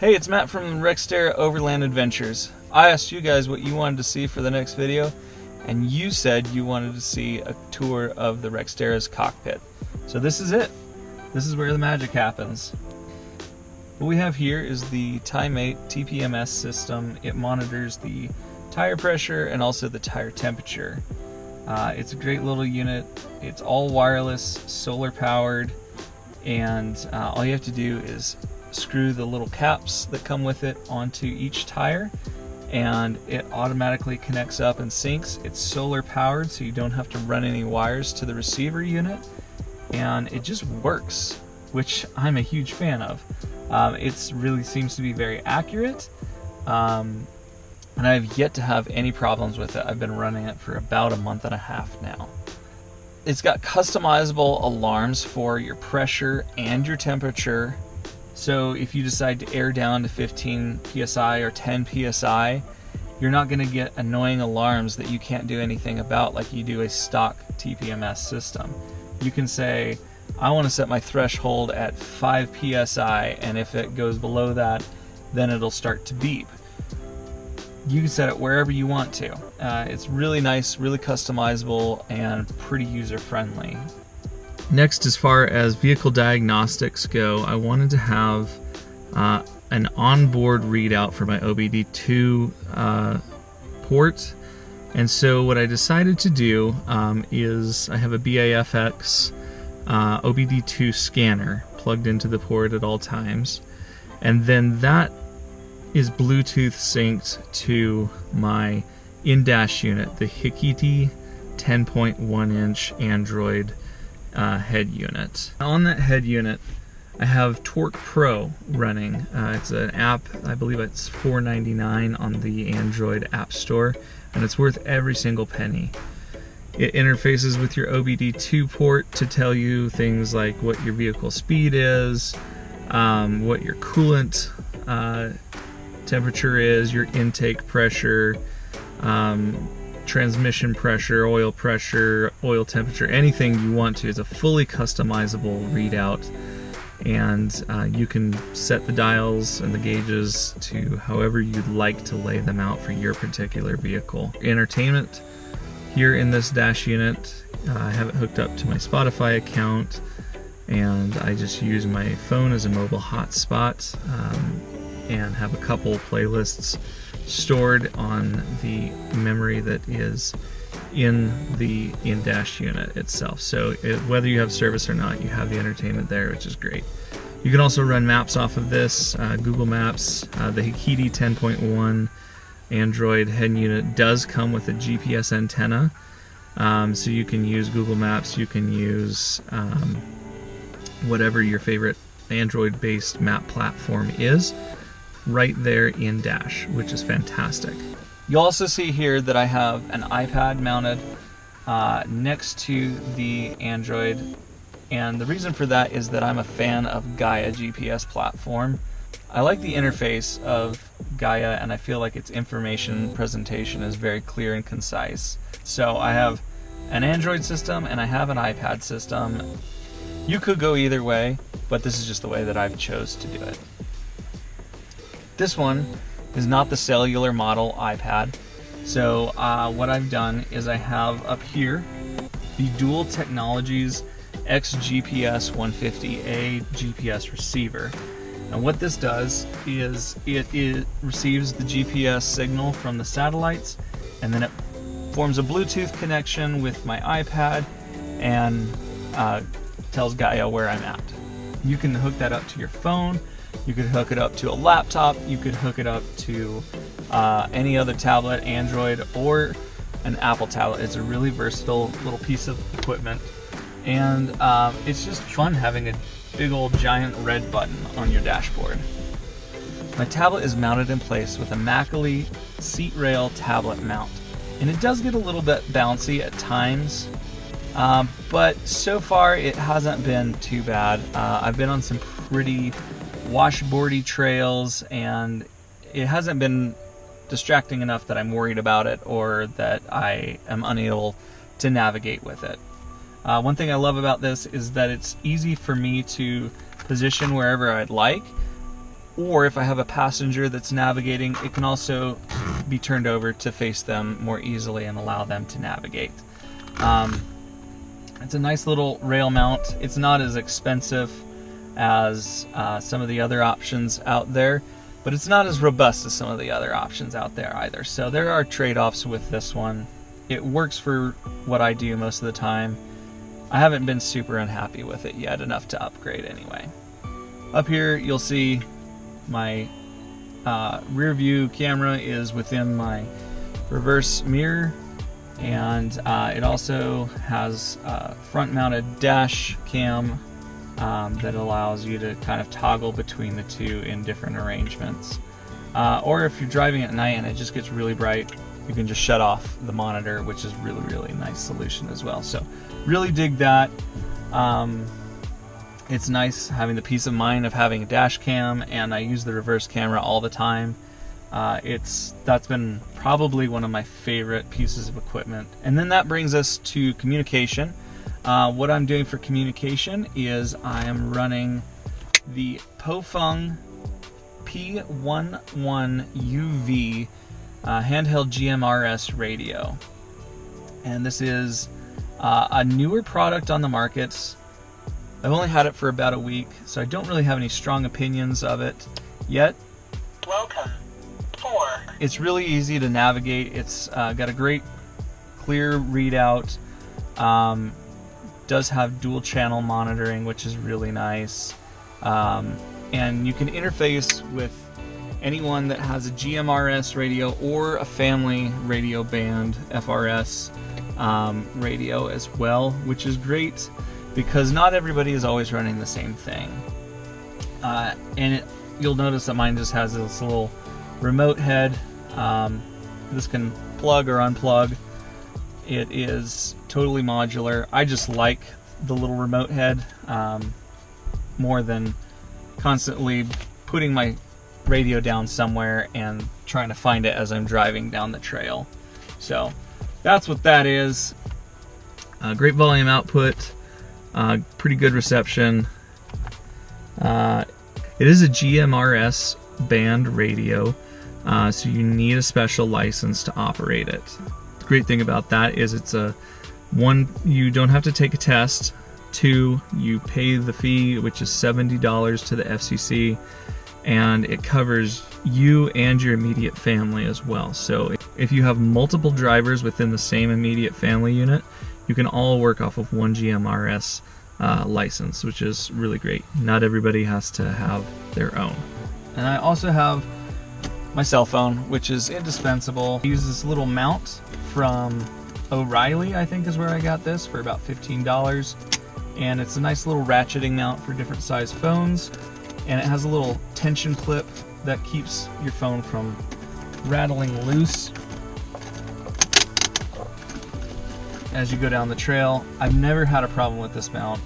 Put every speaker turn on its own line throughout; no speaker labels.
Hey, it's Matt from Rexterra Overland Adventures. I asked you guys what you wanted to see for the next video, and you said you wanted to see a tour of the Rexterra's cockpit. So this is it. This is where the magic happens. What we have here is the Time8 TPMS system. It monitors the tire pressure and also the tire temperature. It's a great little unit. It's all wireless, solar powered, and all you have to do is screw the little caps that come with it onto each tire and it automatically connects up and syncs. It's solar powered, so you don't have to run any wires to the receiver unit, and it just works, which I'm a huge fan of. It really seems to be very accurate, and I've yet to have any problems with it. I've been running it for about a month and a half now. It's got customizable alarms for your pressure and your temperature. So if you decide to air down to 15 psi or 10 psi, you're not going to get annoying alarms that you can't do anything about like you do a stock TPMS system. You can say, I want to set my threshold at 5 psi, and if it goes below that, then it'll start to beep. You can set it wherever you want to. It's really nice, really customizable, and pretty user-friendly. Next, as far as vehicle diagnostics go, I wanted to have an onboard readout for my OBD2 port. And so what I decided to do is I have a BAFX OBD2 scanner plugged into the port at all times. And then that is Bluetooth synced to my in-dash unit, the Hikiti 10.1-inch Android head unit. On that head unit, I have Torque Pro running. It's an app, I believe it's $4.99 on the Android App Store, and it's worth every single penny. It interfaces with your OBD2 port to tell you things like what your vehicle speed is, what your coolant temperature is, your intake pressure, transmission pressure, oil temperature, anything you want to. It's a fully customizable readout, and you can set the dials and the gauges to however you'd like to lay them out for your particular vehicle. Entertainment here in this dash unit, I have it hooked up to my Spotify account, and I just use my phone as a mobile hotspot, and have a couple playlists stored on the memory that is in the in-dash unit itself. So whether you have service or not, you have the entertainment there, which is great. You can also run maps off of this, Google Maps. The Hikiti 10.1 Android head unit does come with a GPS antenna, so you can use Google Maps, you can use whatever your favorite Android-based map platform is, right there in dash, which is fantastic. You'll also see here that I have an iPad mounted next to the Android, and the reason for that is that I'm a fan of Gaia GPS platform. I like the interface of Gaia, and I feel like its information presentation is very clear and concise. So I have an Android system and I have an iPad system. You could go either way, but this is just the way that I've chose to do it. This one is not the cellular model iPad. So what I've done is I have up here the Dual Technologies XGPS 150A GPS receiver. And what this does is it receives the GPS signal from the satellites, and then it forms a Bluetooth connection with my iPad and tells Gaia where I'm at. You can hook that up to your phone. You could hook it up to a laptop, you could hook it up to any other tablet, Android, or an Apple tablet. It's a really versatile little piece of equipment, and it's just fun having a big old giant red button on your dashboard. My tablet is mounted in place with a Macally seat rail tablet mount, and it does get a little bit bouncy at times, but so far it hasn't been too bad. I've been on some pretty washboardy trails, and it hasn't been distracting enough that I'm worried about it or that I am unable to navigate with it. One thing I love about this is that it's easy for me to position wherever I'd like, or if I have a passenger that's navigating, it can also be turned over to face them more easily and allow them to navigate. It's a nice little rail mount. It's not as expensive as some of the other options out there, but it's not as robust as some of the other options out there either. So there are trade-offs with this one. It works for what I do most of the time. I haven't been super unhappy with it yet, enough to upgrade anyway. Up here you'll see my rear view camera is within my reverse mirror, and it also has a front mounted dash cam that allows you to kind of toggle between the two in different arrangements. Or if you're driving at night and it just gets really bright, you can just shut off the monitor, which is really nice solution as well. So really dig that. It's nice having the peace of mind of having a dash cam, and I use the reverse camera all the time. That's been probably one of my favorite pieces of equipment. And then that brings us to communication. What I'm doing for communication is I am running the Pofeng P11UV handheld GMRS radio. And this is a newer product on the market. I've only had it for about a week, so I don't really have any strong opinions of it yet.
Welcome.
It's really easy to navigate. It's got a great clear readout. Does have dual channel monitoring, which is really nice. And you can interface with anyone that has a GMRS radio or a family radio band FRS radio as well, which is great because not everybody is always running the same thing. You'll notice that mine just has this little remote head. This can plug or unplug. It is totally modular. I just like the little remote head more than constantly putting my radio down somewhere and trying to find it as I'm driving down the trail. So that's what that is. Great volume output, pretty good reception. It is a GMRS band radio, so you need a special license to operate it. The great thing about that is it's one, you don't have to take a test. 2, you pay the fee, which is $70 to the FCC, and it covers you and your immediate family as well. So if you have multiple drivers within the same immediate family unit, you can all work off of one GMRS license, which is really great. Not everybody has to have their own. And I also have my cell phone, which is indispensable. I use this little mount from O'Reilly, I think is where I got this, for about $15. And it's a nice little ratcheting mount for different size phones. And it has a little tension clip that keeps your phone from rattling loose as you go down the trail. I've never had a problem with this mount.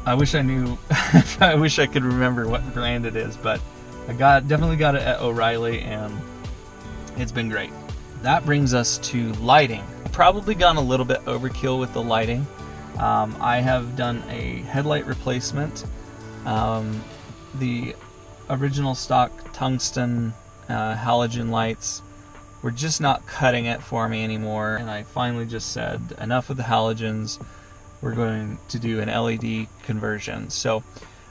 I wish I knew, I wish I could remember what brand it is, but I definitely got it at O'Reilly, and it's been great. That brings us to lighting. I've probably gone a little bit overkill with the lighting. I have done a headlight replacement. The original stock tungsten halogen lights were just not cutting it for me anymore, and I finally just said enough of the halogens. We're going to do an LED conversion. So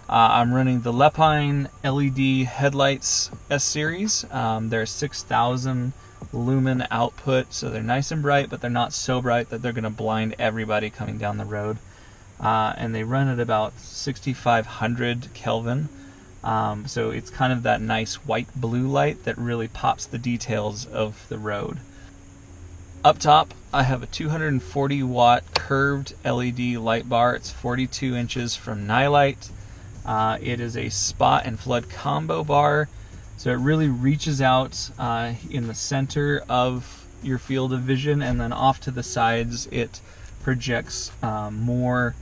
I'm running the Lepine LED headlights S-Series. They're 6,000 lumen output, so they're nice and bright, but they're not so bright that they're going to blind everybody coming down the road. And they run at about 6,500 Kelvin. So it's kind of that nice white blue light that really pops the details of the road. Up top, I have a 240 watt curved LED light bar. It's 42 inches from Nilight. It is a spot and flood combo bar, so it really reaches out in the center of your field of vision, and then off to the sides it projects more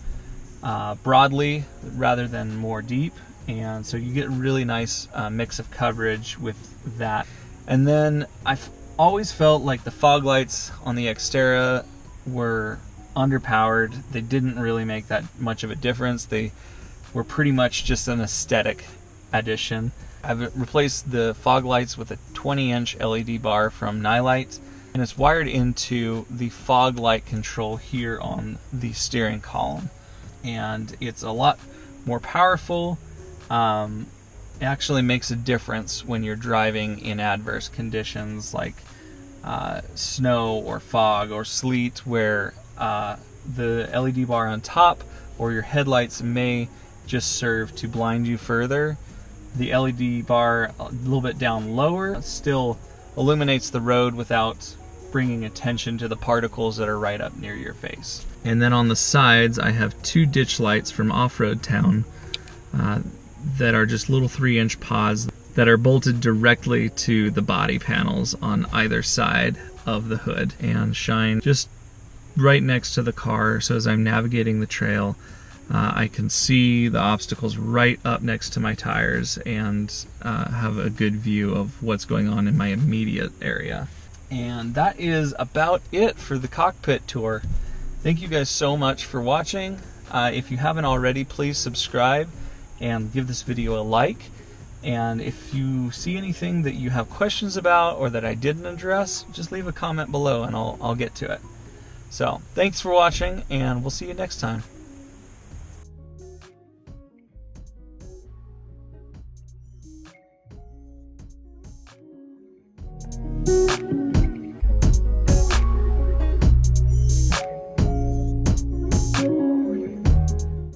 broadly rather than more deep, and so you get a really nice mix of coverage with that. And then I've always felt like the fog lights on the Xterra were underpowered. They didn't really make that much of a difference. They were pretty much just an aesthetic addition. I've replaced the fog lights with a 20-inch LED bar from Nilight, and it's wired into the fog light control here on the steering column. And it's a lot more powerful. It actually makes a difference when you're driving in adverse conditions like snow or fog or sleet, where the LED bar on top or your headlights may just serve to blind you further. The LED bar a little bit down lower still illuminates the road without bringing attention to the particles that are right up near your face. And then on the sides I have 2 ditch lights from Off-Road Town that are just little 3-inch pods that are bolted directly to the body panels on either side of the hood and shine just right next to the car, so as I'm navigating the trail I can see the obstacles right up next to my tires and have a good view of what's going on in my immediate area. And that is about it for the cockpit tour. Thank you guys so much for watching. If you haven't already, please subscribe and give this video a like. And if you see anything that you have questions about or that I didn't address, just leave a comment below and I'll get to it. So thanks for watching, and we'll see you next time.